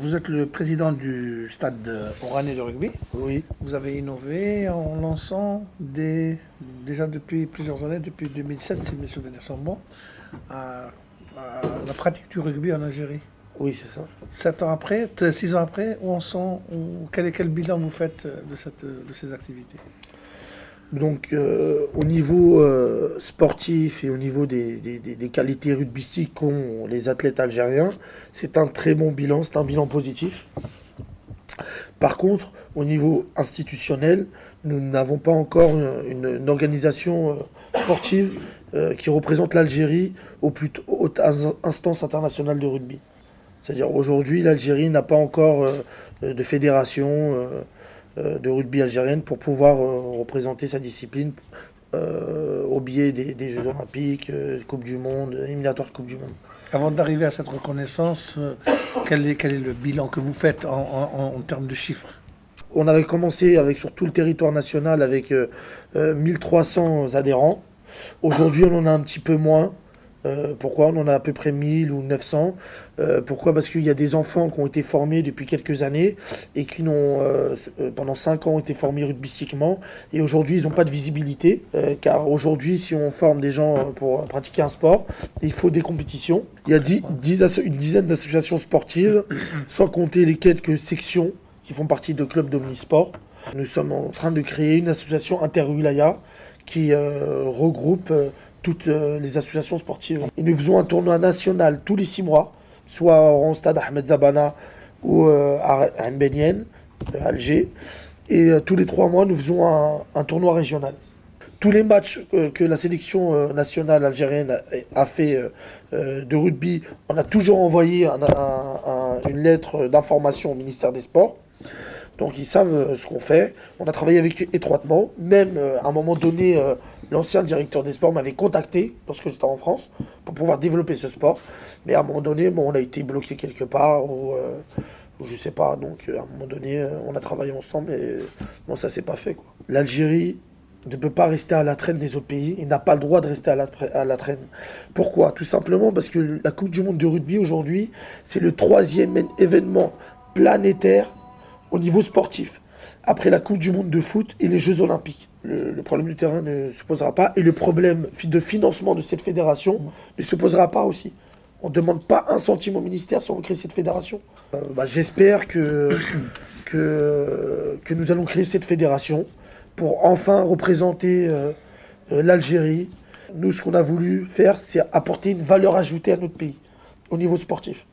Vous êtes le président du stade oranais de rugby. Oui, Vous avez innové en lançant déjà depuis plusieurs années, depuis 2007 si mes souvenirs sont bons, à- la pratique du rugby en Algérie. oui, c'est ça. 7 ans après, 6 ans après, où en sont, quel bilan vous faites de ces activités? Donc, au niveau sportif et au niveau des qualités rugbystiques qu'ont les athlètes algériens, c'est un très bon bilan, c'est un bilan positif. Par contre, au niveau institutionnel, nous n'avons pas encore une organisation sportive qui représente l'Algérie aux plus hautes instances internationales de rugby. C'est-à-dire aujourd'hui, l'Algérie n'a pas encore de fédération de rugby algérienne pour pouvoir représenter sa discipline au biais des Jeux Olympiques, Coupe du Monde, éliminatoires de Coupe du Monde. Avant d'arriver à cette reconnaissance, quel est le bilan que vous faites en termes de chiffres? On avait commencé sur tout le territoire national avec 1300 adhérents. Aujourd'hui, on en a un petit peu moins. Pourquoi? On en a à peu près 1000 ou 900. Pourquoi? Parce qu'il y a des enfants qui ont été formés depuis quelques années et qui pendant 5 ans, ont été formés rugbystiquement. Et aujourd'hui, ils n'ont pas de visibilité. Car aujourd'hui, si on forme des gens pour pratiquer un sport, il faut des compétitions. Il y a une dizaine d'associations sportives, sans compter les quelques sections qui font partie de clubs d'omnisport. Nous sommes en train de créer une association interwilaya qui regroupe toutes les associations sportives. Et nous faisons un tournoi national tous les 6 mois, soit au stade Ahmed Zabana ou à Ain Benyen, Alger. Et tous les 3 mois, nous faisons un tournoi régional. Tous les matchs que la sélection nationale algérienne a fait de rugby, on a toujours envoyé une lettre d'information au ministère des Sports. Donc ils savent ce qu'on fait. On a travaillé avec eux étroitement. Même à un moment donné, l'ancien directeur des sports m'avait contacté lorsque j'étais en France pour pouvoir développer ce sport. Mais à un moment donné, on a été bloqué quelque part ou je sais pas. Donc à un moment donné, on a travaillé ensemble et bon, ça s'est pas fait, quoi. L'Algérie ne peut pas rester à la traîne des autres pays. Il n'a pas le droit de rester à la traîne. Pourquoi? Tout simplement parce que la Coupe du Monde de rugby aujourd'hui, c'est le 3e événement planétaire au niveau sportif, après la Coupe du Monde de foot et les Jeux Olympiques. Le problème du terrain ne se posera pas et le problème de financement de cette fédération ne se posera pas aussi. On ne demande pas un centime au ministère si on crée cette fédération. J'espère que nous allons créer cette fédération pour enfin représenter l'Algérie. Nous, ce qu'on a voulu faire, c'est apporter une valeur ajoutée à notre pays au niveau sportif.